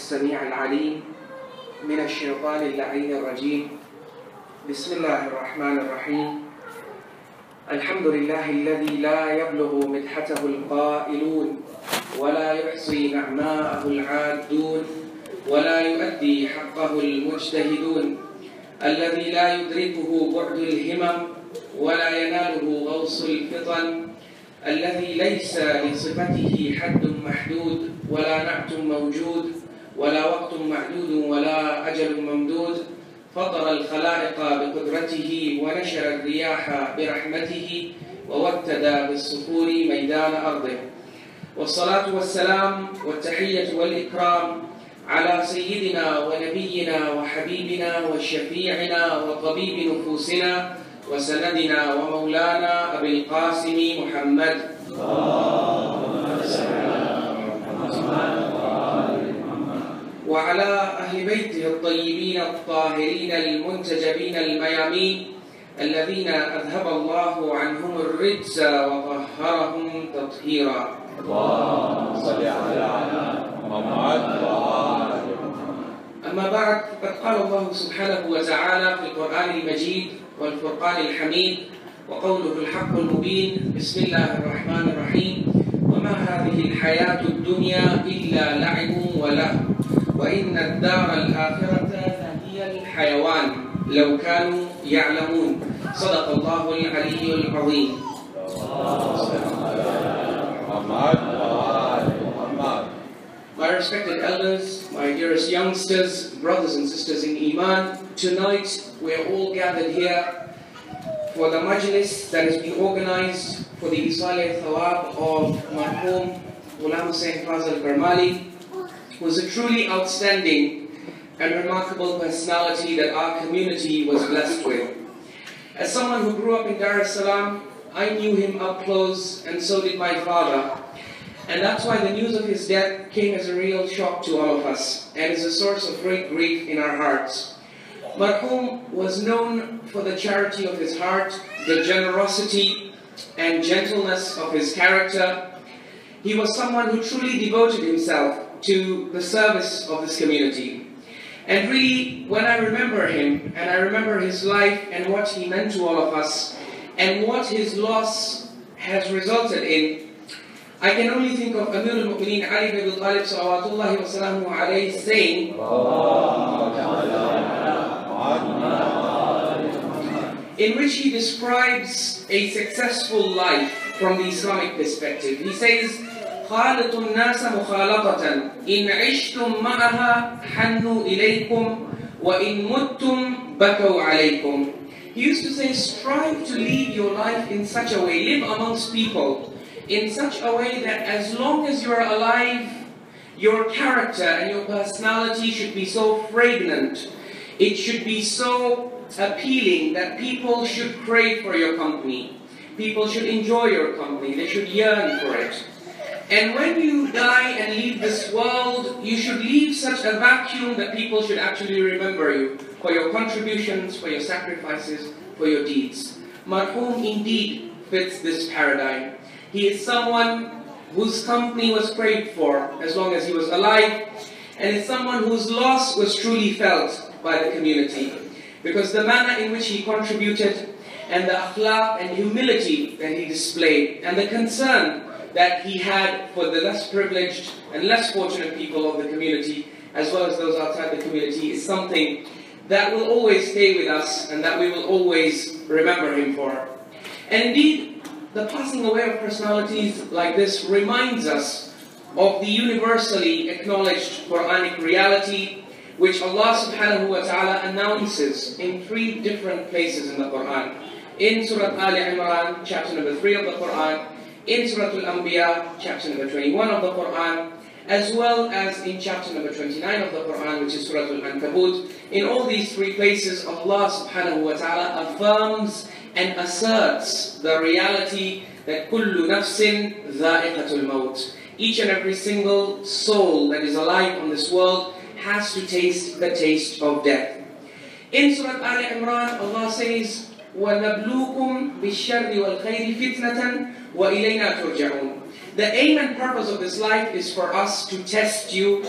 السميع العليم من الشيطان اللعين الرجيم. بسم الله الرحمن الرحيم. الحمد لله الذي لا يبلغ مدحته القائلون ولا يحصي نعماءه العادون ولا يؤدي حقه المجتهدون، الذي لا يدركه بعد الهمم ولا يناله غوص الفطن، الذي ليس لصفته حد محدود ولا نعت موجود ولا وقت معدود ولا أجل ممدود، فطر الخلائق بقدرته ونشر الرياح برحمته ووتد بالصخور ميدان أرضه، والصلاة والسلام والتحية والإكرام على سيدنا ونبينا وحبيبنا وشفيعنا وطبيب نفوسنا وسندنا ومولانا أبي القاسم محمد وعلى أهل بيته الطيبين الطاهرين المنتجبين الميامين الذين أذهب الله عنهم الرجس وطهرهم تطهيرا. اللهم صل على محمد. أما بعد، فقد قال الله سبحانه وتعالى في القرآن المجيد والفرقان الحميد وقوله الحق المبين: بسم الله الرحمن الرحيم. وما هذه الحياة الدنيا إلا لعب ولهو وإن الدار الآخرة هي الحيوان لو كانوا يعلمون. صدق الله العلي العظيم. My respected elders, my dearest youngsters, brothers and sisters in Iman, tonight we are all gathered here for the majlis that has been organized for the Isale Thawab of Marhum Gulamhussein Karmali, who was a truly outstanding and remarkable personality that our community was blessed with. As someone who grew up in Dar es Salaam, I knew him up close, and so did my father. And that's why the news of his death came as a real shock to all of us, and is a source of great grief in our hearts. Marhum was known for the charity of his heart, the generosity and gentleness of his character. He was someone who truly devoted himself to the service of this community. And really, when I remember him, and I remember his life and what he meant to all of us, and what his loss has resulted in, I can only think of Amir al-Mu'mineen Ali ibn Abi Talib salawatullahi wa salamuhu alayhi saying, in which he describes a successful life from the Islamic perspective. He says, خالط الناس مخالطة إن عشتم معها حنوا إليكم وإن متم بكوا عليكم. He used to say, strive to lead your life in such a way, live amongst people in such a way that as long as you are alive, your character and your personality should be so fragrant, it should be so appealing that people should crave for your company. People should enjoy your company, they should yearn for it. And when you die and leave this world, you should leave such a vacuum that people should actually remember you for your contributions, for your sacrifices, for your deeds. Marhum indeed fits this paradigm. He is someone whose company was prayed for as long as he was alive, and is someone whose loss was truly felt by the community. Because the manner in which he contributed, and the akhlaq and humility that he displayed, and the concern that he had for the less privileged and less fortunate people of the community, as well as those outside the community, is something that will always stay with us and that we will always remember him for. And indeed, the passing away of personalities like this reminds us of the universally acknowledged Quranic reality, which Allah subhanahu wa ta'ala announces in 3 different places in the Quran. In Surah Ali Imran, chapter number 3 of the Quran, in Surah Al-Anbiya, chapter number 21 of the Quran, as well as in chapter number 29 of the Quran, which is Surah Al-Ankabut. In all these 3 places, Allah subhanahu wa ta'ala affirms and asserts the reality that kullu nafsin dha'iqatul maut. Each and every single soul that is alive on this world has to taste the taste of death. In Surah Ali Imran, Allah says, وَنَبْلُوكُمْ بِالشَّرِّ وَالْخَيْرِ فِتْنَةً وَإِلَيْنَا تُرْجَعُونَ. The aim and purpose of this life is for us to test you,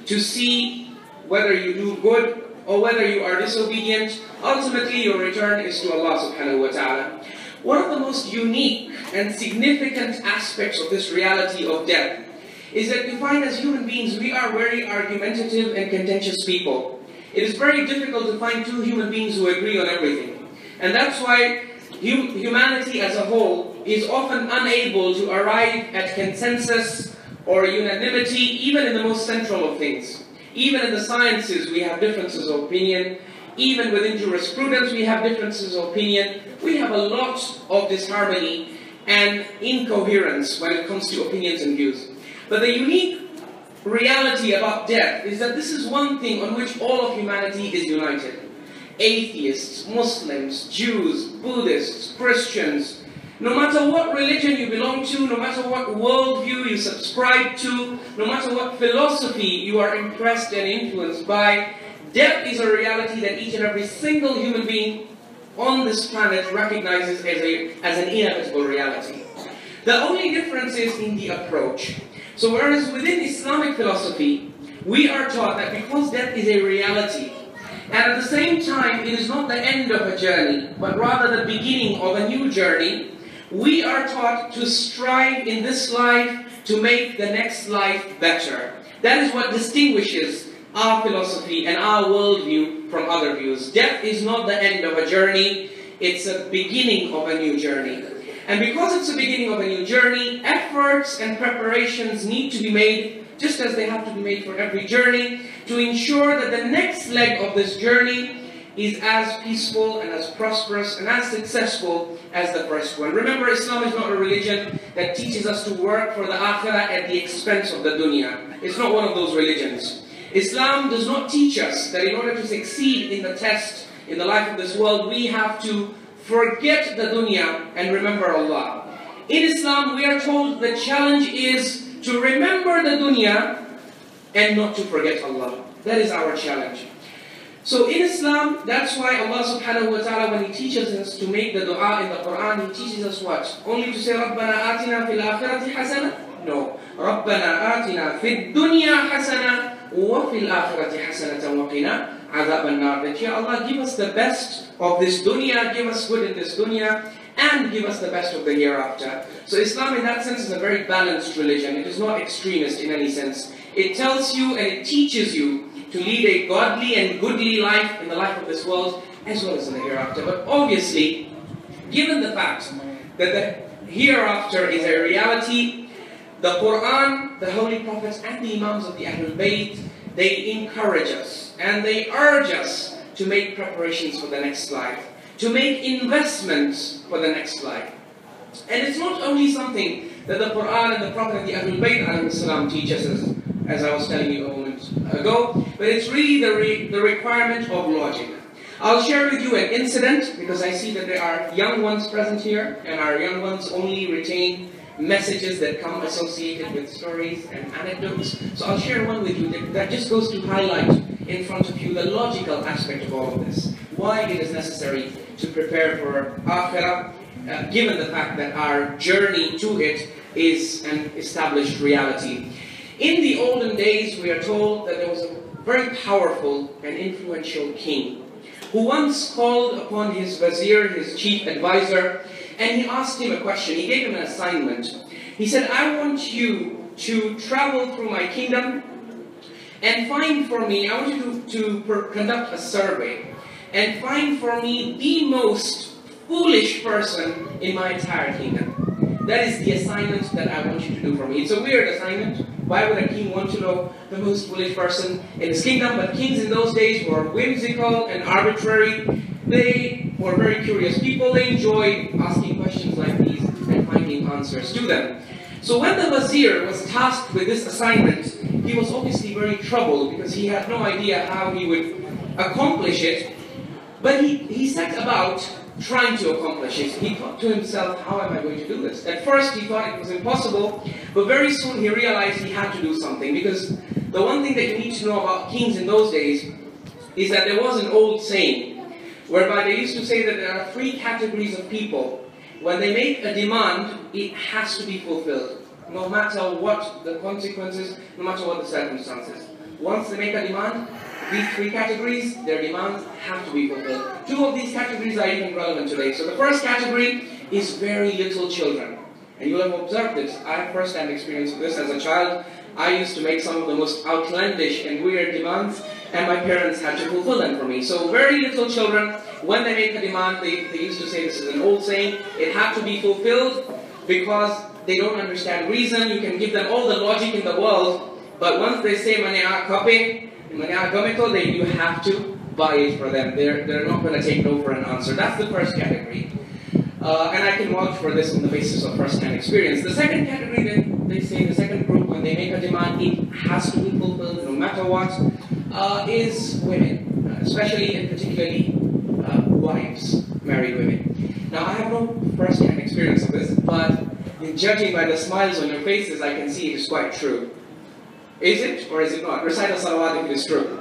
to see whether you do good or whether you are disobedient. Ultimately, your return is to Allah subhanahu wa ta'ala. One of the most unique and significant aspects of this reality of death is that we find as human beings, we are very argumentative and contentious people. It is very difficult to find two human beings who agree on everything. And that's why humanity as a whole is often unable to arrive at consensus or unanimity, even in the most central of things. Even in the sciences, we have differences of opinion. Even within jurisprudence, we have differences of opinion. We have a lot of disharmony and incoherence when it comes to opinions and views. But the unique reality about death is that this is one thing on which all of humanity is united. Atheists, Muslims, Jews, Buddhists, Christians, no matter what religion you belong to, no matter what worldview you subscribe to, no matter what philosophy you are impressed and influenced by, death is a reality that each and every single human being on this planet recognizes as an inevitable reality. The only difference is in the approach. So whereas within Islamic philosophy, we are taught that because death is a reality, and at the same time it is not the end of a journey, but rather the beginning of a new journey, we are taught to strive in this life to make the next life better. That is what distinguishes our philosophy and our worldview from other views. Death is not the end of a journey, it's a beginning of a new journey. And because it's the beginning of a new journey, efforts and preparations need to be made, just as they have to be made for every journey, to ensure that the next leg of this journey is as peaceful and as prosperous and as successful as the first one. Remember, Islam is not a religion that teaches us to work for the akhirah at the expense of the dunya. It's not one of those religions. Islam does not teach us that in order to succeed in the test, in the life of this world, we have to forget the dunya and remember Allah. In Islam, we are told the challenge is to remember the dunya and not to forget Allah. That is our challenge. So in Islam, that's why Allah subhanahu wa ta'ala, when He teaches us to make the dua in the Quran, He teaches us what? Only to say, رَبَّنَا آتِنَا فِي الْآخِرَةِ حَسَنَةً? No. رَبَّنَا آتِنَا فِي الدُّنْيَا حَسَنَةً وَفِي الْآخِرَةِ حَسَنَةً وَقِنَا عَذَابَ النَّارِ. That, Ya Allah, give us the best of this dunya, give us good in this dunya, and give us the best of the hereafter. So Islam in that sense is a very balanced religion. It is not extremist in any sense. It tells you and it teaches you to lead a godly and goodly life in the life of this world as well as in the hereafter. But obviously, given the fact that the hereafter is a reality, the Quran, the Holy Prophets and the Imams of the Ahlul Bayt, they encourage us and they urge us to make preparations for the next life, to make investments for the next life. And it's not only something that the Quran and the Prophet and the Ahlul Bayt teach us, as I was telling you a moment ago, but it's really the requirement of logic. I'll share with you an incident, because I see that there are young ones present here, and our young ones only retain messages that come associated with stories and anecdotes. So I'll share one with you that just goes to highlight in front of you the logical aspect of all of this. Why it is necessary to prepare for Akhirah, given the fact that our journey to it is an established reality. In the olden days, we are told that there was a very powerful and influential king who once called upon his vizier, his chief advisor, and he asked him a question. He gave him an assignment. He said, I want you to travel through my kingdom and find for me, I want you to conduct a survey and find for me the most foolish person in my entire kingdom. That is the assignment that I want you to do for me. It's a weird assignment. Why would a king want to know the most foolish person in his kingdom? But kings in those days were whimsical and arbitrary. They were very curious people. They enjoyed asking questions like these and finding answers to them. So when the vizier was tasked with this assignment, he was obviously very troubled because he had no idea how he would accomplish it. But he set about trying to accomplish it. He thought to himself, how am I going to do this? At first he thought it was impossible, but very soon he realized he had to do something, because the one thing that you need to know about kings in those days is that there was an old saying whereby they used to say that there are 3 categories of people. When they make a demand, it has to be fulfilled, no matter what the consequences, no matter what the circumstances. once they make a demand, these three categories, their demands have to be fulfilled. Two of these categories are even relevant today. So the first category is very little children. And you'll have observed this. I have first-hand experience with this. As a child, I used to make some of the most outlandish and weird demands, and my parents had to fulfill them for me. So very little children, when they make a demand, they used to say, this is an old saying, it had to be fulfilled because they don't understand reason. You can give them all the logic in the world, but once they say, you have to buy it for them. They're not going to take no for an answer. That's the first category. And I can vouch for this on the basis of first-hand experience. The second category, they say, the second group, when they make a demand, it has to be fulfilled no matter what, is women, especially and particularly wives, married women. Now, I have no first-hand experience of this, but judging by the smiles on your faces, I can see it is quite true. Is it or is it not? Recite a salawat if it is true.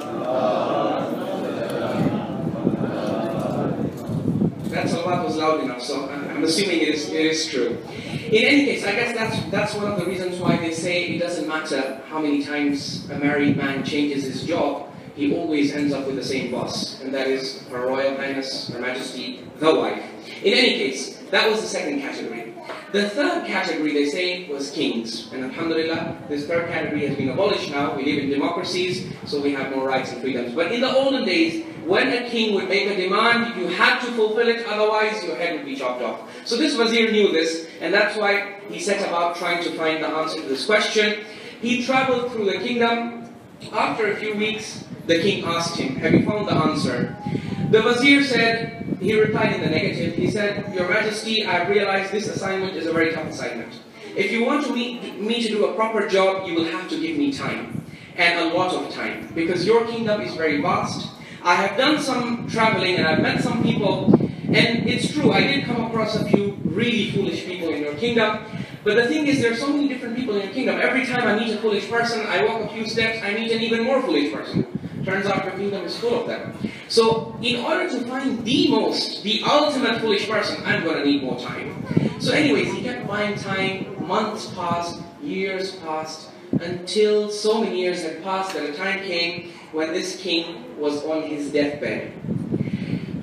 That salawat was loud enough, so I'm assuming it is true. In any case, I guess that's one of the reasons why they say it doesn't matter how many times a married man changes his job, he always ends up with the same boss, and that is Her Royal Highness, Her Majesty, the wife. In any case, that was the second category. The third category, they say, was kings. And alhamdulillah, this third category has been abolished now. We live in democracies, so we have more rights and freedoms. But in the olden days, when a king would make a demand, you had to fulfill it, otherwise your head would be chopped off. So this wazir knew this, and that's why he set about trying to find the answer to this question. He traveled through the kingdom. After a few weeks, the king asked him, have you found the answer? The wazir said, he replied in the negative. He said, Your Majesty, I realize this assignment is a very tough assignment. If you want me to do a proper job, you will have to give me time, and a lot of time, because your kingdom is very vast. I have done some traveling, and I've met some people, and it's true, I did come across a few really foolish people in your kingdom, but the thing is, there are so many different people in your kingdom. Every time I meet a foolish person, I walk a few steps, I meet an even more foolish person. Turns out your kingdom is full of them. So, in order to find the ultimate foolish person, I'm going to need more time. So anyways, he kept buying time, months passed, years passed, until so many years had passed that a time came when this king was on his deathbed.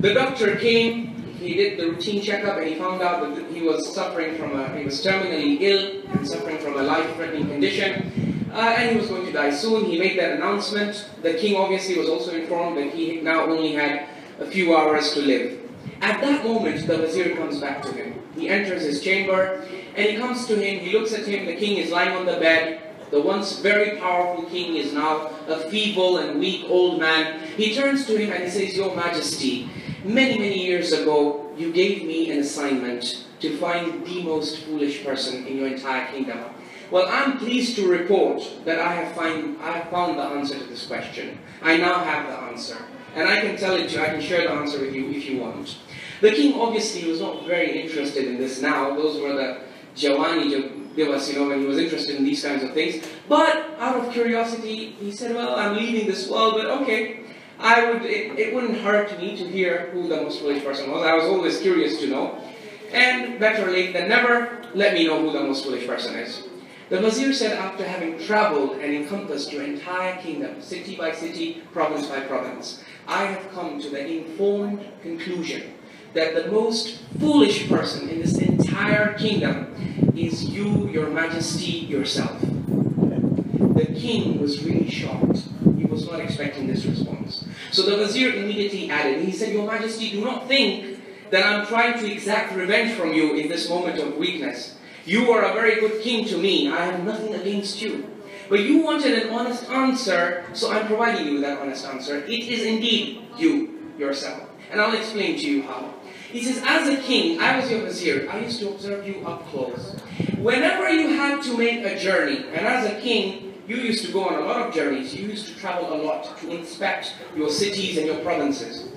The doctor came, he did the routine checkup, and he found out that he was suffering from he was terminally ill and suffering from a life-threatening condition. And he was going to die soon. He made that announcement. The king obviously was also informed that he now only had a few hours to live. At that moment, the wazir comes back to him. He enters his chamber, and he comes to him, he looks at him, the king is lying on the bed. The once very powerful king is now a feeble and weak old man. He turns to him and he says, Your Majesty, many, many years ago, you gave me an assignment to find the most foolish person in your entire kingdom. Well, I'm pleased to report that I have found the answer to this question. I now have the answer. And I can tell it to you, I can share the answer with you if you want. The king obviously was not very interested in this now. Those were the Jawani Divas, when he was interested in these kinds of things. But out of curiosity, he said, well, I'm leaving this world, but okay. It wouldn't hurt me to hear who the most foolish person was. I was always curious to know. And better late than never, let me know who the most foolish person is. The wazir said, after having traveled and encompassed your entire kingdom, city by city, province by province, I have come to the informed conclusion that the most foolish person in this entire kingdom is you, Your Majesty, yourself. The king was really shocked. He was not expecting this response. So the wazir immediately added, he said, Your Majesty, do not think that I'm trying to exact revenge from you in this moment of weakness. You are a very good king to me. I have nothing against you. But you wanted an honest answer, so I'm providing you that honest answer. It is indeed you, yourself. And I'll explain to you how. He says, as a king, I was your vizier. I used to observe you up close. Whenever you had to make a journey, and as a king, you used to go on a lot of journeys. You used to travel a lot to inspect your cities and your provinces.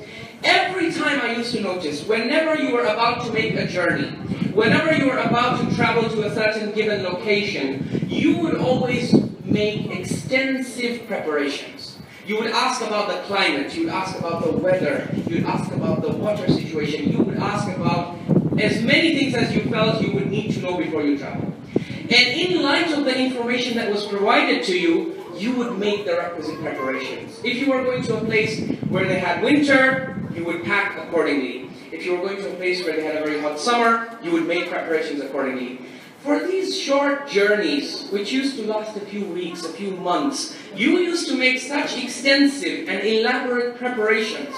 Every time I used to notice, whenever you were about to make a journey, whenever you were about to travel to a certain given location, you would always make extensive preparations. You would ask about the climate, you would ask about the weather, you would ask about the water situation, you would ask about as many things as you felt you would need to know before you travel. And in light of the information that was provided to you, you would make the requisite preparations. If you were going to a place where they had winter, you would pack accordingly. If you were going to a place where they had a very hot summer, you would make preparations accordingly. For these short journeys, which used to last a few weeks, a few months, you used to make such extensive and elaborate preparations.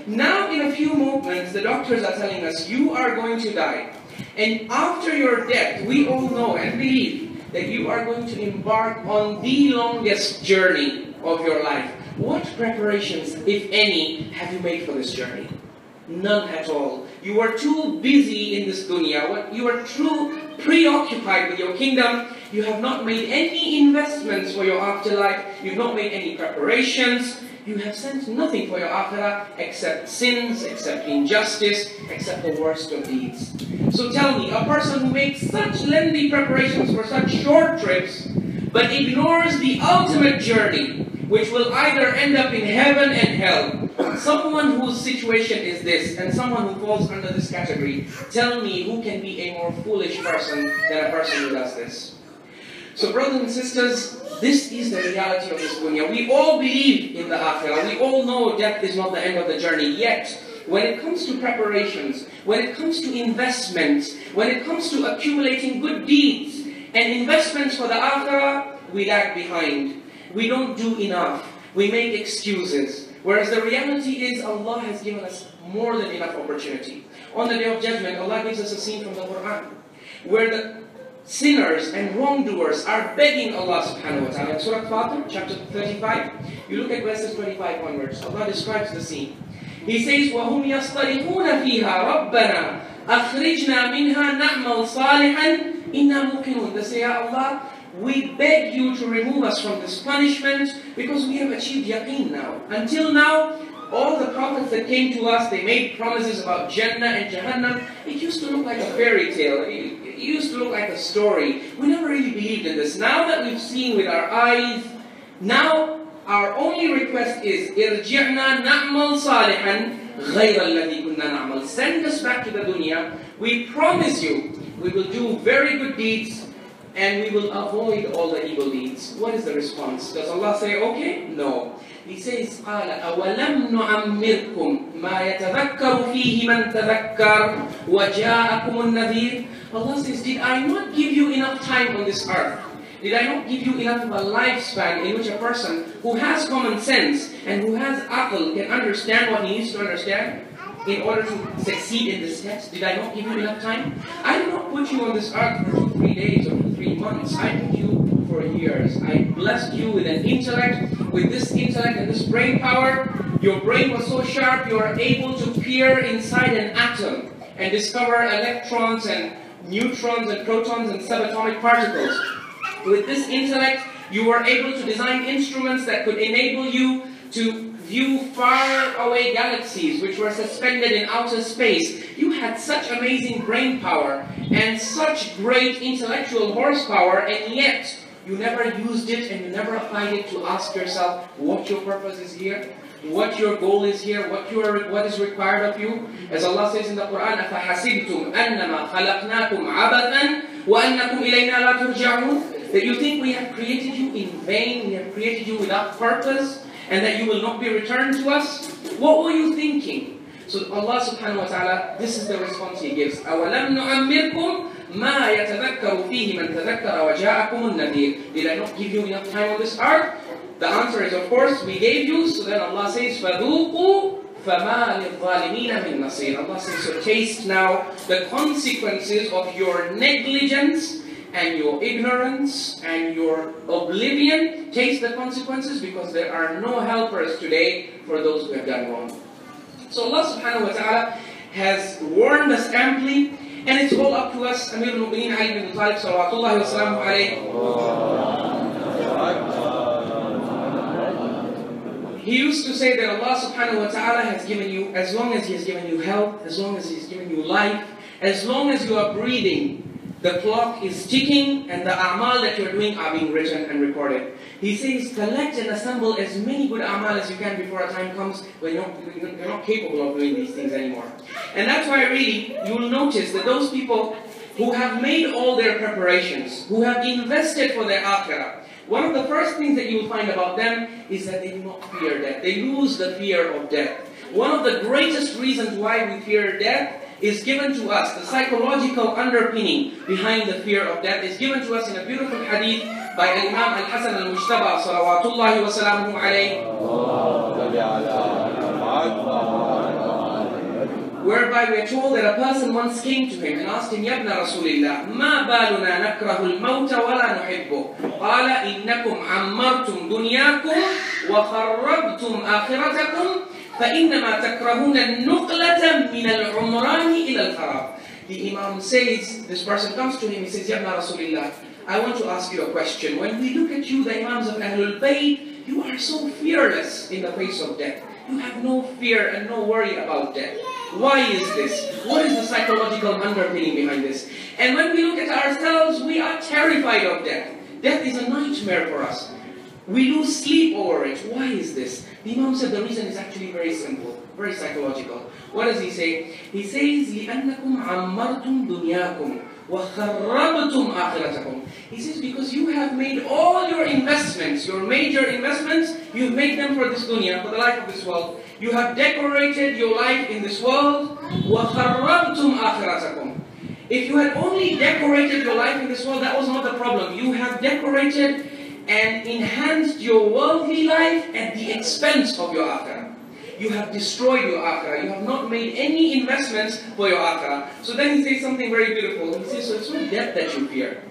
Now in a few moments, the doctors are telling us, you are going to die. And after your death, we all know and believe that you are going to embark on the longest journey of your life. What preparations, if any, have you made for this journey? None at all. You are too busy in this dunya. You are too preoccupied with your kingdom. You have not made any investments for your afterlife. You've not made any preparations. You have sent nothing for your akhirah except sins, except injustice, except the worst of deeds. So tell me, a person who makes such lengthy preparations for such short trips, but ignores the ultimate journey, which will either end up in heaven and hell. Someone whose situation is this, and someone who falls under this category, tell me who can be a more foolish person than a person who does this. So brothers and sisters, this is the reality of this dunya. We all believe in the akhirah. We all know death is not the end of the journey. Yet, when it comes to preparations, when it comes to investments, when it comes to accumulating good deeds and investments for the akhirah, we lag behind. We don't do enough. We make excuses. Whereas the reality is Allah has given us more than enough opportunity. On the Day of Judgment, Allah gives us a scene from the Quran where the sinners and wrongdoers are begging Allah subhanahu wa ta'ala. In Surah Fatir, chapter 35, you look at verses 25 onwards. Allah describes the scene. He says, وَهُمْ يَصْطَرِخُونَ فِيهَا رَبَّنَا أَخْرِجْنَا مِنْهَا نَعْمَلْ صَالِحًا إِنَّا مُوقِنُونَ. They say, Ya Allah, we beg you to remove us from this punishment because we have achieved yaqeen now. Until now, all the prophets that came to us, they made promises about Jannah and Jahannam. It used to look like a fairy tale. It used to look like a story. We never really believed in this. Now that we've seen with our eyes, now our only request is إِرْجِعْنَا نَعْمَلْ صَالِحًا غَيْرَ الَّذِي كُنَّا نَعْمَلْ. Send us back to the dunya. We promise you, we will do very good deeds and we will avoid all the evil deeds. What is the response? Does Allah say, okay? No. He says, قَالَ أَوَلَمْ نُعَمِّرْكُمْ مَا يَتَذَكَّرُ فِيهِ مَنْ تَذَكَّرُ وَجَاءَكُمُ النَّذِيرُ. Allah says, did I not give you enough time on this earth? Did I not give you enough of a lifespan in which a person who has common sense and who has aql can understand what he needs to understand in order to succeed in this test? Did I not give you enough time? I did not put you on this earth for 2-3 days or 2-3 months. I put you for years. I blessed you with an intellect. With this intellect and this brain power, your brain was so sharp you are able to peer inside an atom and discover electrons and neutrons and protons and subatomic particles. With this intellect, you were able to design instruments that could enable you to view far away galaxies which were suspended in outer space. You had such amazing brain power and such great intellectual horsepower, and yet you never used it and you never applied it to ask yourself what your purpose is here, what your goal is here, what is required of you. As Allah says in the Quran, أَفَحَسِبْتُمْ أَنَّمَا خَلَقْنَاكُمْ عَبَثًا وَأَنَّكُمْ إِلَيْنَا لَا تُرْجَعُونَ. That you think we have created you in vain, we have created you without purpose, and that you will not be returned to us? What were you thinking? So Allah subhanahu wa ta'ala, this is the response He gives. أَوَلَمْ نُعَمِّرْكُمْ مَا يَتَذَكَّرُ فِيهِ مَنْ تَذَكَّرَ وَجَاءَكُمُ النَّذِيرُ. Did I not give you enough time on this earth? The answer is, of course, we gave you. So then Allah says, فَذُوقُوا فَمَا لِلظَّالِمِينَ مِن نَصِيرٍ. Allah says, so taste now the consequences of your negligence and your ignorance and your oblivion. Taste the consequences, because there are no helpers today for those who have done wrong. So Allah subhanahu wa ta'ala has warned us amply, and it's all up to us. Amir al-Mu'mineen Ali bin Talib salawatullahi wa salamu alayhi, he used to say that Allah subhanahu wa ta'ala has given you, as long as He has given you health, as long as He has given you life, as long as you are breathing, the clock is ticking and the a'mal that you're doing are being written and recorded. He says, collect and assemble as many good a'mal as you can before a time comes when you're not capable of doing these things anymore. And that's why really, you will notice that those people who have made all their preparations, who have invested for their akhirah, one of the first things that you will find about them is that they do not fear death. They lose the fear of death. One of the greatest reasons why we fear death is given to us. The psychological underpinning behind the fear of death is given to us in a beautiful hadith by Imam Al-Hasan Al-Mujtaba salawatullahi wa salamuhu alayhi, whereby we are told that a person once came to him and asked him, Ya ibn Rasulillah, ma baluna nakrahu al-mawta wa la nuhibbu? Qala innakum ammartum dunyakum wa kharrabtum akhiratakum فَإِنَّمَا تَكْرَهُونَ النُّقْلَةَ مِنَ الْعُمْرَانِ إِلَى الْخَرَابِ. The Imam says, this person comes to him, he says, Ya ibn Rasulillah, I want to ask you a question. When we look at you, the Imams of Ahlul Bayt, you are so fearless in the face of death. You have no fear and no worry about death. Why is this? What is the psychological underpinning behind this? And when we look at ourselves, we are terrified of death. Death is a nightmare for us. We lose sleep over it. Why is this? The Imam said the reason is actually very simple, very psychological. What does he say? He says, لِأَنَّكُمْ عَمَّرْتُمْ دُنْيَاكُمْ وَخَرَّبْتُمْ آخِرَتَكُمْ. He says, because you have made all your investments, your major investments, you've made them for this dunya, for the life of this world. You have decorated your life in this world. وَخَرَّبْتُمْ آخِرَتَكُمْ. If you had only decorated your life in this world, that was not the problem. You have decorated and enhanced your worldly life at the expense of your akhirah. You have destroyed your akhirah. You have not made any investments for your akhirah. So then he says something very beautiful. He says, so it's not death that you fear.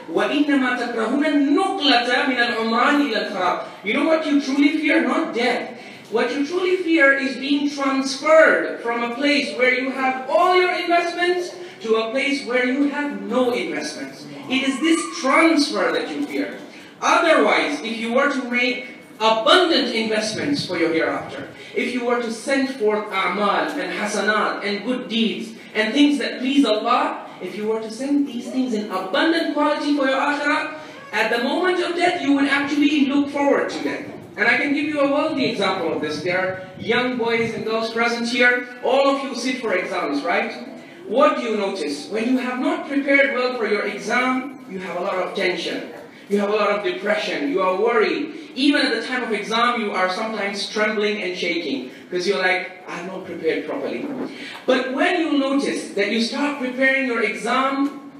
وَإِنَّمَا تَكْرَهُونَ النُّقْلَةَ مِنَ الْعُمْرَانِ إِلَى الْخَرَابِ. You know what you truly fear? Not death. What you truly fear is being transferred from a place where you have all your investments to a place where you have no investments. It is this transfer that you fear. Otherwise, if you were to make abundant investments for your hereafter, if you were to send forth a'mal and hasanat and good deeds and things that please Allah, if you were to send these things in abundant quality for your akhirah, at the moment of death, you would actually look forward to death. And I can give you a worldly example of this. There are young boys and girls present here. All of you sit for exams, right? What do you notice? When you have not prepared well for your exam, you have a lot of tension. You have a lot of depression. You are worried. Even at the time of exam, you are sometimes trembling and shaking because you're like, I'm not prepared properly. But when you notice that you start preparing your exam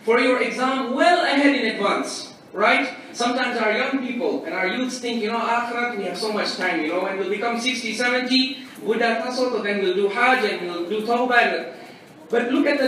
well ahead in advance, right? Sometimes our young people and our youths think, akhirat, we have so much time, when we'll become 60, 70, Buddha Tasoto, then we'll do Hajj and we'll do Tawbah. But look at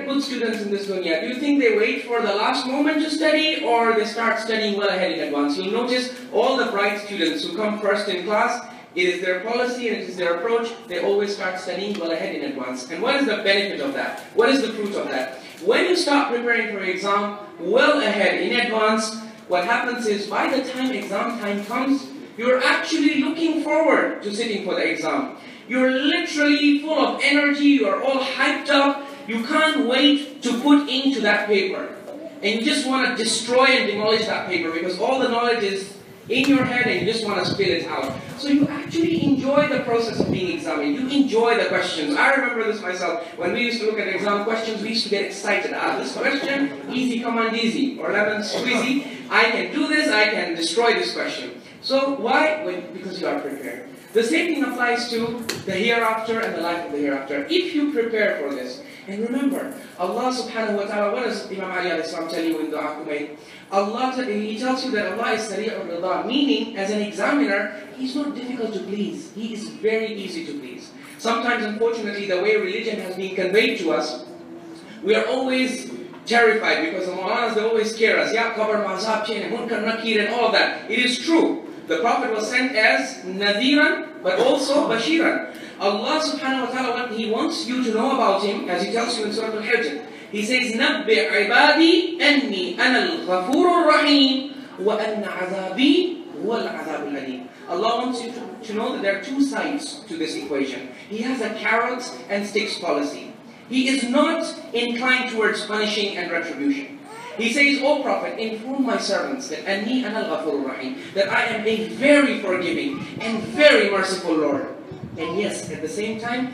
good students in this dunya. Do you think they wait for the last moment to study, or they start studying well ahead in advance? You'll notice all the bright students who come first in class, it is their policy and it is their approach, they always start studying well ahead in advance. And what is the benefit of that? What is the fruit of that? When you start preparing for exam well ahead in advance, what happens is by the time exam time comes, you're actually looking forward to sitting for the exam. You're literally full of energy, you're all hyped up, you can't wait to put into that paper. And you just want to destroy and demolish that paper because all the knowledge is in your head and you just want to spill it out. So you actually enjoy the process of being examined. You enjoy the questions. I remember this myself. When we used to look at exam questions, we used to get excited. This question, easy, come on, easy. Or lemon squeezy. I can do this, I can destroy this question. So why? Because you are prepared. The same thing applies to the hereafter and the life of the hereafter. If you prepare for this, and remember, Allah subhanahu wa ta'ala, what does Imam Ali alayhi salam tell you in Dua Kumayt? He tells you that Allah is Sari'ur Rida, meaning as an examiner, He's not difficult to please. He is very easy to please. Sometimes, unfortunately, the way religion has been conveyed to us, we are always terrified because the Maulanas, they always scare us. Ya Qabar Mazhab Chain, Munkar Nakir and all that. It is true. The Prophet was sent as Nadhiran, but also Bashiran. Allah subhanahu wa ta'ala, He wants you to know about Him, as He tells you in Surah Al-Hajj. He says, نَبِّئْ عِبَادِي أَنِّي أَنَا الْغَفُورُ الرَّحِيمُ وَأَنَّ عَذَابِي هُوَ الْعَذَابُ الْأَلِيمُ. Allah wants you to know that there are two sides to this equation. He has a carrots and sticks policy. He is not inclined towards punishing and retribution. He says, O Prophet, inform my servants that Anni Ana al-Ghafur Rahim, that I am a very forgiving and very merciful Lord. And yes, at the same time,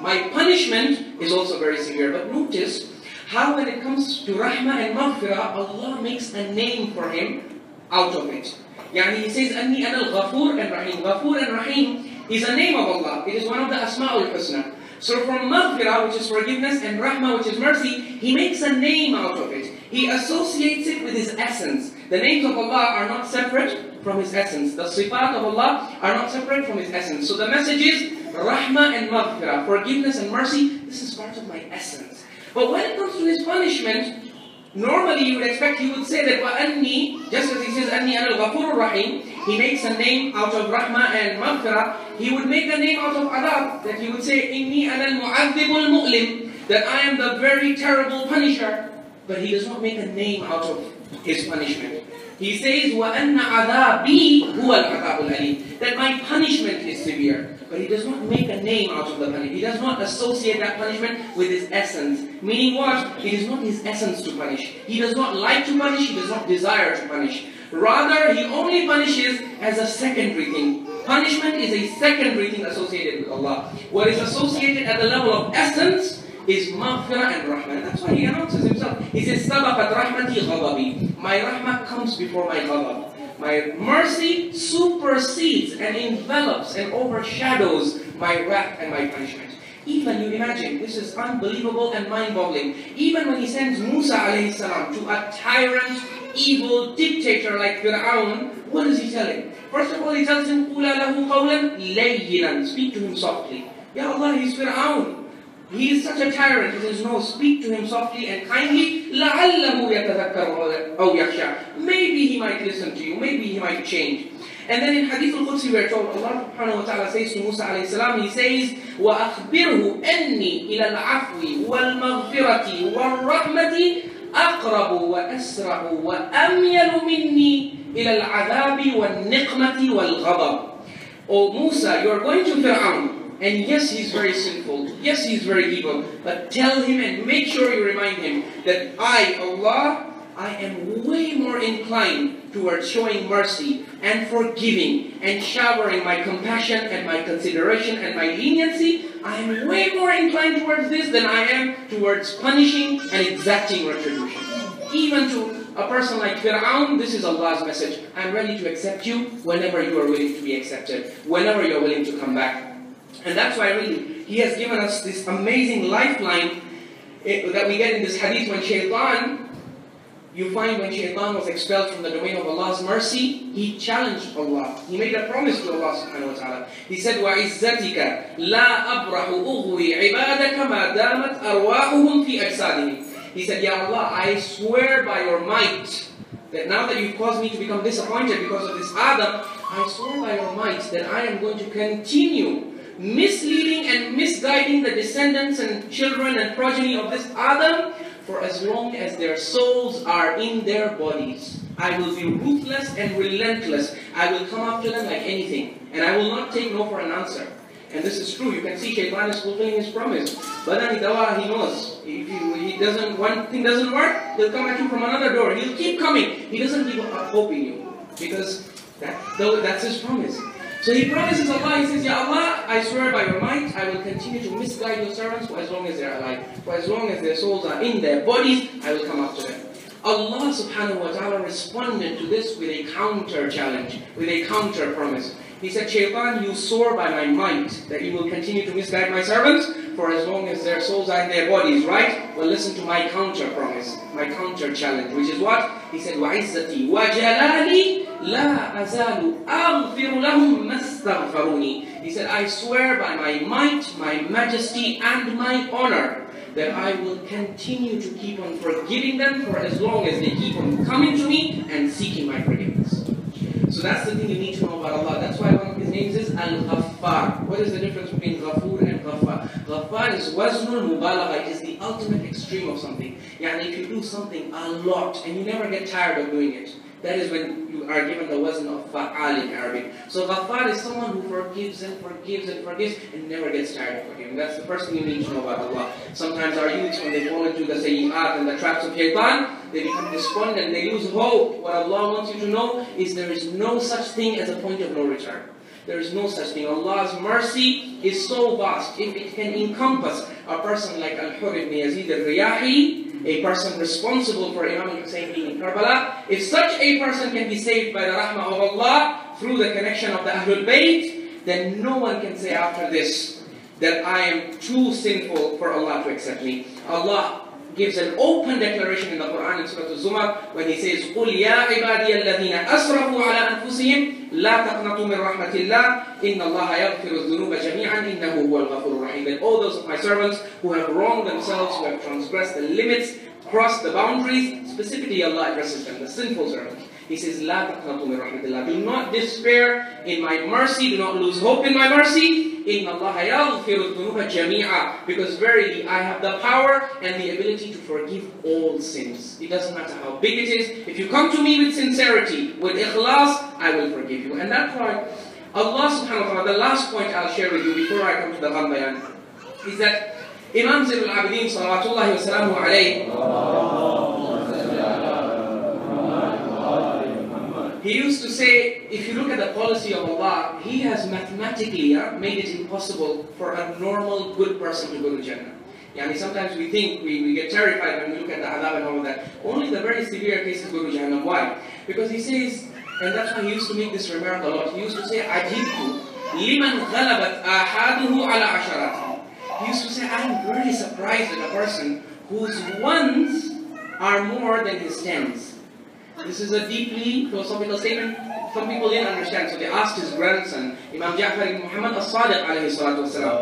my punishment is also very severe. But notice how when it comes to rahmah and maghfirah, Allah makes a name for him out of it. Yani he says, Anni ana al-Ghafur and Rahim. Ghafur and Rahim is a name of Allah. It is one of the Asma'ul Husna. So from maghfirah, which is forgiveness, and rahmah, which is mercy, he makes a name out of it. He associates it with his essence. The names of Allah are not separate from his essence. The sifat of Allah are not separate from his essence. So the message is, rahmah and maghfirah, forgiveness and mercy, this is part of my essence. But when it comes to his punishment, normally you would expect he would say that وَأَنِّي, just as he says أَنِّي أَنَا الْغَفُورُ الرَّحِيمُ, he makes a name out of rahmah and maghfirah. He would make a name out of adab, that he would say إِنِّي أَنَا الْمُعَذِّبُ الْمُؤْلِمُ, that I am the very terrible punisher. But he does not make a name out of his punishment. He says وَأَنَّ عَذَابِي هُوَ الْعَذَابُ الْأَلِيمُ, that my punishment is severe. But he does not make a name out of the punishment. He does not associate that punishment with his essence. Meaning what? It is not his essence to punish. He does not like to punish. He does not desire to punish. Rather, he only punishes as a secondary thing. Punishment is a secondary thing associated with Allah. What is associated at the level of essence is maghfirah and rahmah. That's why he announces himself. He says, Sabaqat rahmati ghadabi. My rahmah comes before my ghadab. My mercy supersedes and envelops and overshadows my wrath and my punishment. Even, you imagine, this is unbelievable and mind-boggling. Even when he sends Musa alayhi salam to a tyrant, evil dictator like Fir'aun, what does he tell him? First of all, he tells him, قُولَ لَهُ قَوْلًا لَيِّنًا, speak to him softly. Ya Allah, he's Fir'aun. He is such a tyrant. He says, no, speak to him softly and kindly. لَعَلَّهُ يَتَذَكَّرُ أَوْ يَخْشَى. Maybe he might listen to you. Maybe he might change. And then in Hadith al-Qudsi we are told, Allah subhanahu wa ta'ala says to Musa alayhi salam, he says, وَأَخْبِرْهُ أَنِّي إِلَى الْعَفْوِ وَالْمَغْفِرَةِ وَالرَّحْمَةِ أَقْرَبُ وَأَسْرَعُ وَأَمْيَلُ مِنِّي إِلَى الْعَذَابِ وَالنِّقْمَةِ وَالْغَضَبِ. O Musa, you are going to Fir'aun. And yes, he's very sinful. Yes, he's very evil. But tell him and make sure you remind him that I, Allah, I am way more inclined towards showing mercy and forgiving and showering my compassion and my consideration and my leniency. I am way more inclined towards this than I am towards punishing and exacting retribution. Even to a person like Fir'aun, this is Allah's message. I'm ready to accept you whenever you are willing to be accepted, whenever you are willing to come back. And that's why really, he has given us this amazing lifeline that we get in this hadith when shaitan, you find when shaitan was expelled from the domain of Allah's mercy, he challenged Allah. He made a promise to Allah subhanahu wa ta'ala. He said, وَعِزَّتِكَ لَا أَبْرَحُ أُغْوِي عِبَادَكَ مَا دَامَتْ أَرْوَاحُهُمْ فِي أَجْسَادِهِمْ. He said, Ya Allah, I swear by your might, that now that you've caused me to become disappointed because of this Adam, I swear by your might that I am going to continue misleading and misguiding the descendants and children and progeny of this Adam for as long as their souls are in their bodies. I will be ruthless and relentless. I will come after them like anything. And I will not take no for an answer. And this is true. You can see Shaitan is fulfilling his promise. But then he knows. If one thing doesn't work, he'll come at you from another door. He'll keep coming. He doesn't give up hope in you. Because that's his promise. So he promises Allah, he says, Ya Allah, I swear by your might, I will continue to misguide your servants for as long as they are alive. For as long as their souls are in their bodies, I will come after them. Allah subhanahu wa ta'ala responded to this with a counter challenge, with a counter promise. He said, Shaitan, you swore by my might that you will continue to misguide my servants for as long as their souls are in their bodies, right? Well, listen to my counter promise, my counter challenge, which is what? He said, وَعِزَّتِي وَجَلَالِي لَا أَزَالُ أَغْفِرُ لَهُمْ مَسْتَغْفَرُونِي. He said, I swear by my might, my majesty, and my honor that I will continue to keep on forgiving them for as long as they keep on coming to me and seeking my forgiveness. So that's the thing you need to know about Allah. That's why one of his names is Al-Ghaffar. What is the difference between Ghafoor and Ghaffar? Ghaffar is waznul mubalagha. It is the ultimate extreme of something. Yani if you do something a lot and you never get tired of doing it, that is when you are given the wazn of fa'al in Arabic. So Ghaffar is someone who forgives and forgives and forgives and never gets tired of forgiving. That's the first thing you need to know about Allah. Sometimes our youths, when they fall into the sayyi'at and the traps of shaitan, they become despondent, they lose hope. What Allah wants you to know is there is no such thing as a point of no return. There is no such thing. Allah's mercy is so vast. If it can encompass a person like Al-Hur ibn Yazid al-Riyahi, a person responsible for Imam Hussein being in Karbala, if such a person can be saved by the rahmah of Allah through the connection of the Ahlul Bayt, then no one can say after this that I am too sinful for Allah to accept me. Allah gives an open declaration in the Quran in Surah Al-Zumar when He says, قُلْ يَا عِبَادِيَ الَّذِينَ أَسْرَفُوا عَلَىٰ أَنفُسِهِمْ لَا تَقْنَطُوا مِنْ رَحْمَةِ اللَّهِ إِنَّ اللَّهَ يَغْفِرُ الذُّنُوبَ جَمِيعًا إِنَّهُ هُوَ الْغَفُورُ الرَّحِيمُ. That all those of my servants who have wronged themselves, who have transgressed the limits, crossed the boundaries, specifically Allah addresses them, the sinful servants. He says, لَا تَقْنَطُوا مِنْ رَحْمَةِ اللَّهِ. Do not despair in my mercy, do not lose hope in my mercy. إِنَّ اللَّهَ يَغْفِرُ الذُّنُوبَ جَمِيعًا. Because verily I have the power and the ability to forgive all sins. It doesn't matter how big it is. If you come to me with sincerity, with ikhlas, I will forgive you. And that's why Allah subhanahu wa ta'ala, the last point I'll share with you before I come to the Gham Bayan, is that Imam Zayn al-Abidin salawatullahi wa salamu alayhi, he used to say, if you look at the policy of Allah, He has mathematically made it impossible for a normal, good person to go to Jannah. Yani sometimes we think, we get terrified when we look at the adab and all of that. Only the very severe cases go to Jannah. Why? Because he says, and that's why he used to make this remark a lot. He used to say, عَجِبْتُ لِمَنْ غَلَبَتْ آحَادُهُ عَلَى عَشَرَاتِهِ. He used to say, I'm really surprised at a person whose ones are more than his tens. This is a deeply philosophical statement. Some people didn't understand, so they asked his grandson, Imam Ja'far ibn Muhammad as-Sadiq alayhi salatu wasalam,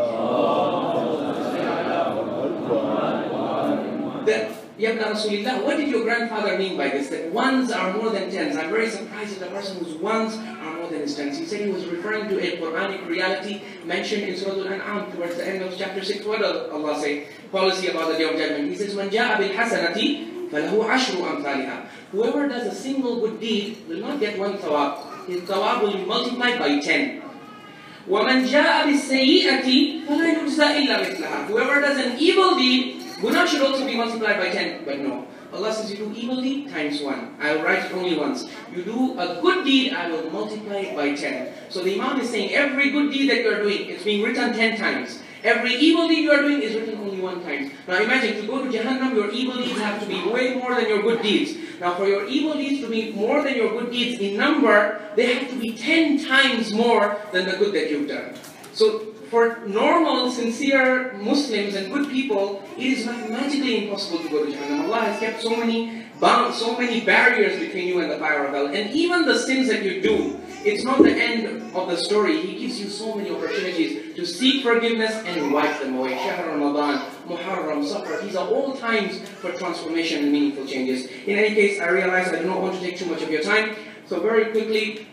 that, Ya ibn Rasulillah, what did your grandfather mean by this? That ones are more than tens. I'm very surprised at a person whose ones are more than his tens. He said he was referring to a Quranic reality mentioned in Surah Al-An'am towards the end of chapter 6. What does Allah say? Policy about the Day of Judgment. He says, مَنْ جَاءَ بِالْحَسَنَةِ فَلَهُ عَشْرُ أَمْثَالِهَا. Whoever does a single good deed will not get one thawab. His thawab will be multiplied by 10. وَمَنْ جَاءَ بِالسَّيِّئَةِ فَلَا يُجْزَى إِلَّا مِثْلَهَا. Whoever does an evil deed, guna should also be multiplied by 10. But no. Allah says, you do evil deed, times 1. I will write it only once. You do a good deed, I will multiply it by 10. So the Imam is saying, every good deed that you are doing, it's being written 10 times. Every evil deed you are doing is written only 1 time. Now imagine, to go to Jahannam, your evil deeds have to be way more than your good deeds. Now for your evil deeds to be more than your good deeds in number, they have to be 10 times more than the good that you've done. So for normal, sincere Muslims and good people, it is mathematically impossible to go to Jahannam. Allah has kept so many barriers between you and the fire of hell. And even the sins that you do, it's not the end of the story. He gives you so many opportunities to seek forgiveness and wipe them away. Shahr Ramadan, Muharram, Safar, these are all times for transformation and meaningful changes. In any case, I realize I do not want to take too much of your time. So very quickly,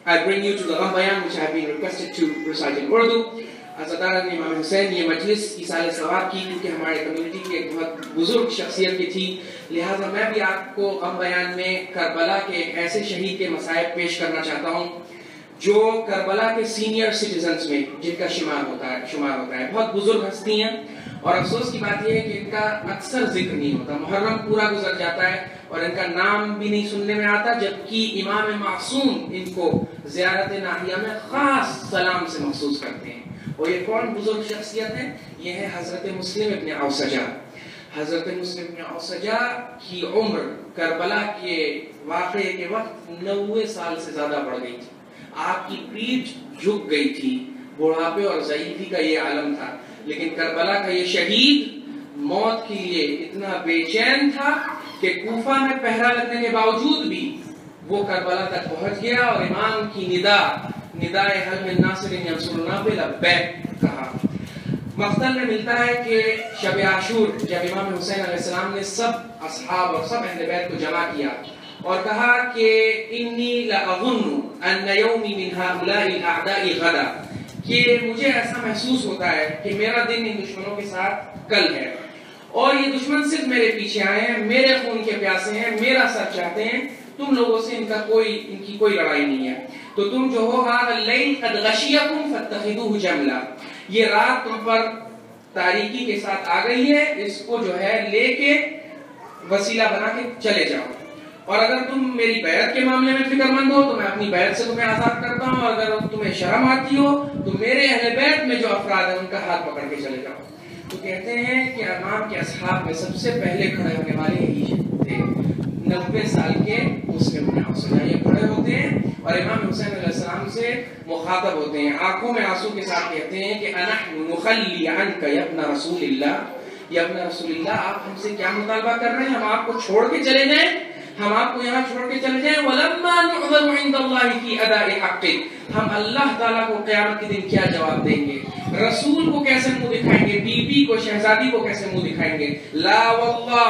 I bring you to the Gham Bayan, which I have been requested to recite in Urdu. Azadaran Imam Hussein, ये मजलिस इसाले सवाब की, क्योंकि हमारे community की एक बहुत बुजुर्ग शख्सियत की थी, लिहाजा मैं भी आपको ग़म बयान में करबला के ऐसे शहीद के मसाइब पेश करना चाहता हूँ जो करबला के सीनियर सिटीजन्स में जिनका शुमार होता है। बहुत बुजुर्ग हस्ती हैं और अफसोस की बात यह है कि इनका अक्सर जिक्र नहीं होता। मुहर्रम पूरा गुजर जाता है और इनका नाम भी नहीं सुनने में आता, जबकि इमाम मासूम इनको ज़ियारत नाहिया में खास सलाम से मखसूस करते हैं। और ये कौन बुजुर्ग शख्सियत है? ये है हजरत मुस्लिम इब्न औसजा। हजरत मुस्लिम इब्न औसजा की उम्र करबला के वाक़े के वक्त 90 साल से ज़्यादा बढ़ गई थी। आपकी पीठ झुक गई थी, बुढ़ापे और ज़ईफ़ी का ये आलम था। लेकिन करबला का ये शहीद मौत के लिए इतना बेचैन था कि कूफा में पहरा लगने के बावजूद भी वो करबला तक पहुँच गया और इमाम की निदाए हल में नासिरिन यंसुरुना पे लब्बैक कहा। मक़तल में मिलता है कि शब आशूर जब इमाम हुसैन अलैहिस्सलाम ने सब असहाब और सब अहले बैत को जमा किया और कहा कि इन्नी लअज़ुन्नु अन्न यौमी मिन हाउलाइ अअदाइ गदा, कि मुझे ऐसा महसूस होता है कि मेरा दिन इन दुश्मनों के साथ कल है और ये दुश्मन सिर्फ मेरे पीछे आए हैं, मेरे खून के प्यासे हैं, मेरा सर चाहते हैं, तुम लोगों से इनकी कोई लड़ाई नहीं है। तो तुम जो हो हाज़ल क़द गशियकुम फत्तखिदूहु जमला, ये रात तुम पर तारीकी के साथ आ गई है, इसको जो है लेके वसीला बना के चले जाओ। और अगर तुम मेरी बैत के मामले में फिक्रमंद हो तो मैं अपनी बैत से तुम्हें आज़ाद करता हूँ, और अगर तुम्हें शर्म आती हो तो मेरे अहले बैत में जो अफराद हैं उनका हाथ पकड़ के चले जाओ। تو کہتے ہیں کہ امام کے اصحاب میں سب سے پہلے کھڑے ہونے والے یہی تھے، 90 سال کے مسلم یہ کھڑے ہوتے ہیں اور امام حسین علیہ السلام سے مخاطب ہوتے ہیں، آنکھوں میں آنسو کے ساتھ کہتے ہیں کہ اَنَحْنُ نُخَلِّي عَنْكَ يَا ابْنَ رسول اللہ، یا ابن رسول اللہ، آپ ہم سے کیا مطالبہ کر رہے ہیں؟ ہم آپ کو چھوڑ کے چلے جائیں، ہم آپ کو یہاں چھوڑ کے چلے جائیں؟ وَلَمَّا نُعْذَرُ عِنْدَ اللَّهِ فِي أَدَاءِ حَقِّهِ، ہم اللہ تعالیٰ کو قیامت کے دن کیا جواب دیں گے؟ رسول کو کیسے منہ دکھائیں گے؟ بی بی کو، شہزادی کو کیسے منہ دکھائیں گے؟ لا واللہ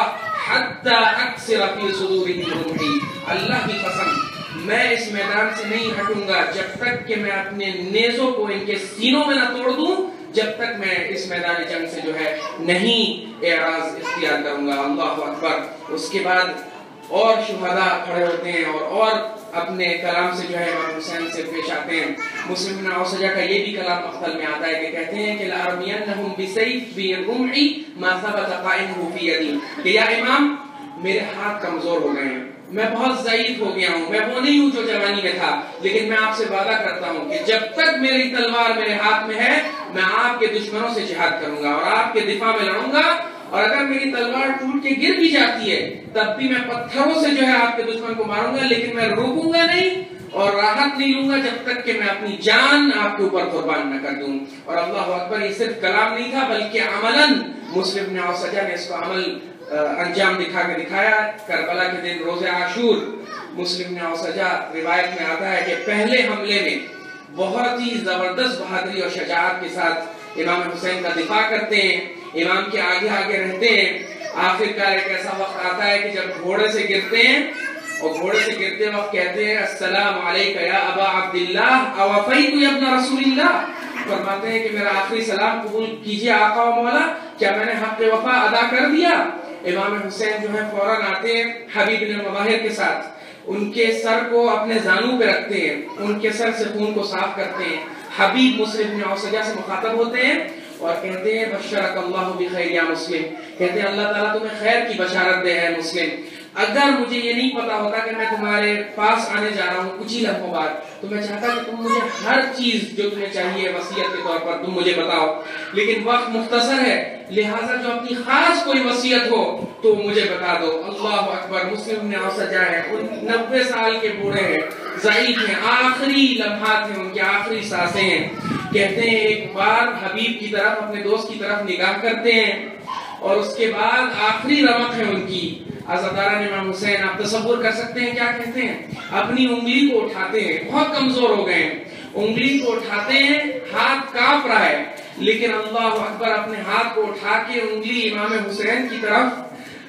حتی اکثر فی صدورہم رمحی، اللہ کی قسم میں اس میدان سے نہیں ہٹوں گا جب تک کہ میں اپنے نیزوں کو ان کے سینوں میں نہ توڑ دوں، جب تک میں اس میدان جنگ سے جو ہے نہیں اعراض اختیار کروں گا۔ اللہ اکبر۔ اس کے بعد اور شہداء کھڑے ہوتے ہیں اور اپنے کلام سے جو ہے امام حسین سے پیش آتے ہیں۔ مسلم بن اوسجہ کا یہ بھی کلام مقتل میں آتا ہے کہ کہتے ہیں کہ لَأَرْمِيَنَّهُمْ بِسَيْفِ بِالرُّمْحِ مَا ثَبَتَ قَائِمُهُ فِي يَدِي، کہ یا امام میرے ہاتھ کمزور ہو گئے ہیں، میں بہت ضعیف ہو گیا ہوں، میں وہ نہیں ہوں جو جوانی میں تھا، لیکن میں آپ سے وعدہ کرتا ہوں کہ جب تک میری تلوار میرے ہاتھ میں ہے میں آپ کے دشمنوں سے جہاد کروں گا اور آپ کے دفاع میں لڑوں گا، اور اگر میری تلوار ٹوٹ کے گر بھی جاتی ہے تب بھی میں پتھروں سے جو ہے آپ کے دشمن کو ماروں گا، لیکن میں روکوں گا نہیں اور راحت نہیں لوں گا جب تک کہ میں اپنی جان آپ کے اوپر قربان نہ کر دوں۔ اور اللہ اکبر، یہ صرف کلام نہیں تھا بلکہ عملاً مسلم بن اوسجہ نے اس کو عمل انجام دکھا کے دکھایا۔ کربلا کے دن روز عاشور مسلم بن اوسجہ روایت میں آتا ہے کہ پہلے حملے میں بہت ہی زبردست بہادری اور شجاعت کے ساتھ امام حسین کا دفاع کرتے ہیں، امام کے آگے آگے رہتے ہیں۔ آخرکار ایک ایسا وقت آتا ہے کہ جب گھوڑے سے گرتے ہیں اور گھوڑے سے گرتے وقت کہتے ہیں السلام علیک یا ابا عبداللہ اوفیت یا ابن رسول اللہ، فرماتے ہیں کہ میرا آخری سلام قبول کیجئے آقا و مولا، کیا میں نے حق وفا ادا کر دیا؟ امام حسین جو ہے فوراً آتے ہیں حبیب بن مظاہر کے ساتھ، ان کے سر کو اپنے زانوں پہ رکھتے ہیں، ان کے سر سے خون کو صاف کرتے ہیں۔ حبیب مسلم بن اوسجہ سے مخاطب ہوتے ہیں اور کہتے ہیں بشرک اللہ بخیر یا مسلم، کہتے ہیں اللہ تعالیٰ تمہیں خیر کی بشارت دے ہے مسلم، اگر مجھے یہ نہیں پتا ہوتا کہ میں تمہارے پاس آنے جا رہا ہوں کچھ ہی لمحوں بعد تو میں چاہتا کہ تم مجھے ہر چیز جو تمہیں چاہیے وصیت کے طور پر تم مجھے بتاؤ، لیکن وقت مختصر ہے لہٰذا جو اپنی خاص کوئی وصیت ہو تو مجھے بتا دو۔ اللہ اکبر، مسلم بن اوسجہ ہے، 90 سال کے بوڑھے ہیں، ضعیف ہیں، آخری لمحات ہیں، ان کی آخری سانسیں ہیں، کہتے ہیں ایک بار حبیب کی طرف، اپنے دوست کی طرف نگاہ کرتے ہیں اور اس کے بعد آخری رمق ہے ان کی۔ عزاداران امام حسین، آپ تصور کر سکتے ہیں کیا کہتے ہیں؟ اپنی انگلی کو اٹھاتے ہیں، بہت کمزور ہو گئے ہیں، انگلی کو اٹھاتے ہیں، ہاتھ کانپ رہا ہے، لیکن اللہ اکبر اپنے ہاتھ کو اٹھا کے انگلی امام حسین کی طرف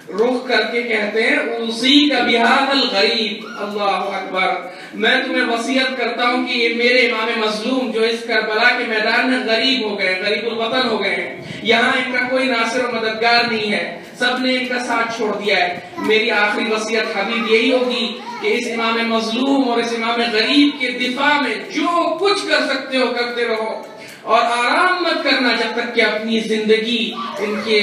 رخ کر کے کہتے ہیں اوصیک بہذا الغریب، اللہ اکبر میں تمہیں وصیت کرتا ہوں کہ یہ میرے امام مظلوم جو اس کربلا کے میدان میں غریب ہو گئے، غریب الوطن ہو گئے ہیں، یہاں ان کا کوئی ناصر و مددگار نہیں ہے، سب نے ان کا ساتھ چھوڑ دیا ہے، میری آخری وصیت حبیب یہی ہوگی کہ اس امام مظلوم اور اس امام غریب کے دفاع میں جو کچھ کر سکتے ہو کرتے رہو اور آرام مت کرنا جب تک کہ اپنی زندگی ان کے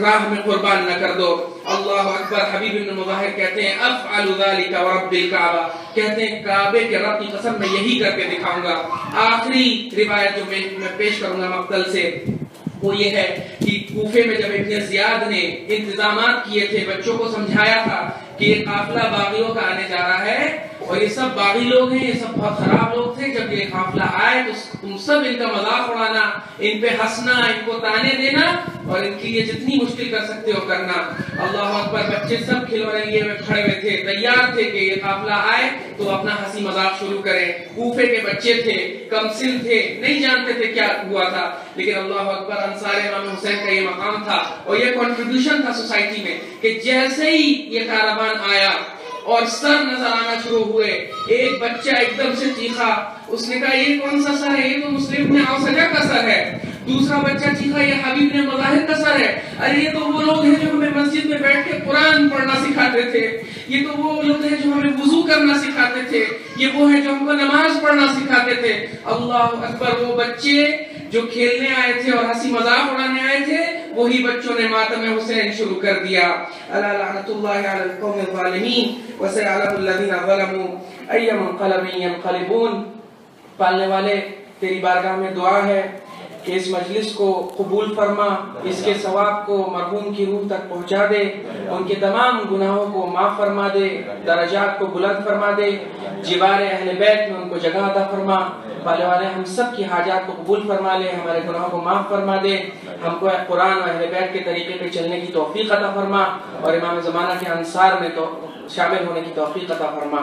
راہ میں قربان نہ کر دو۔ اللہ اکبر، حبیب بن مظاہر کہتے ہیں افعل ذلك ورب الکعبہ، کہتے ہیں کعبے کے رب کی قسم میں یہی کر کے دکھاؤں گا۔ آخری روایت جو میں پیش کروں گا مقتل سے وہ یہ ہے کہ کوفے میں جب ابن زیاد نے انتظامات کیے تھے، بچوں کو سمجھایا تھا کہ یہ قافلہ باغیوں کا آنے جا رہا ہے اور یہ سب باغی لوگ ہیں، یہ سب بہت خراب لوگ تھے، جب یہ قافلہ آئے تو تم سب ان کا مذاق اڑانا، ان پہ ہنسنا، ان کو تانے دینا اور ان کے لیے جتنی مشکل کر سکتے ہو کرنا۔ اللہ اکبر، بچے سب کھلونے لیے کھڑے ہوئے تھے، تیار تھے کہ یہ قافلہ آئے تو اپنا ہنسی مذاق شروع کریں۔ کوفے کے بچے تھے، کم سن تھے، نہیں جانتے تھے کیا ہوا تھا، لیکن اللہ اکبر انصار امام حسین کا یہ مقام تھا اور یہ کنٹریبیوشن تھا سوسائٹی میں کہ جیسے ہی یہ کاروان آیا اور سر نظر آنا شروع ہوئے، ایک بچہ ایک دم سے چیخا، اس نے کہا یہ کون سا سر ہے؟ یہ تو مسلم بن اوسجہ کا سر ہے۔ دوسرا بچہ چیخا یہ حبیب بن مظاہر کا سر ہے۔ ارے یہ تو وہ لوگ ہیں جو ہمیں مسجد میں بیٹھ کے قرآن پڑھنا سکھاتے تھے، یہ تو وہ لوگ ہیں جو ہمیں وضو کرنا سکھاتے تھے، یہ وہ ہیں جو ہم کو نماز پڑھنا سکھاتے تھے۔ اللہ اکبر، وہ بچے جو کھیلنے آئے تھے اور ہنسی مذاق اڑانے آئے تھے وہی بچوں نے ماتم حسین شروع کر دیا۔ الا لعنۃ اللہ علی القوم الظالمین وسيعلم الذين ظلموا اي منقلب ينقلبون۔ پالنے والے تیری بارگاہ میں دعا ہے کہ اس مجلس کو قبول فرما، اس کے ثواب کو مرحوم کی روح تک پہنچا دے، ان کے تمام گناہوں کو معاف فرما دے، درجات کو بلند فرما دے، جوار اہل بیت میں ان کو جگہ عطا فرما۔ پالے والے ہم سب کی حاجات کو قبول فرما لے، ہمارے گناہوں کو معاف فرما دے، ہم کو قرآن و اہل بیت کے طریقے پہ چلنے کی توفیق عطا فرما، اور امام زمانہ کے انصار میں تو شامل ہونے کی توفیق عطا فرما۔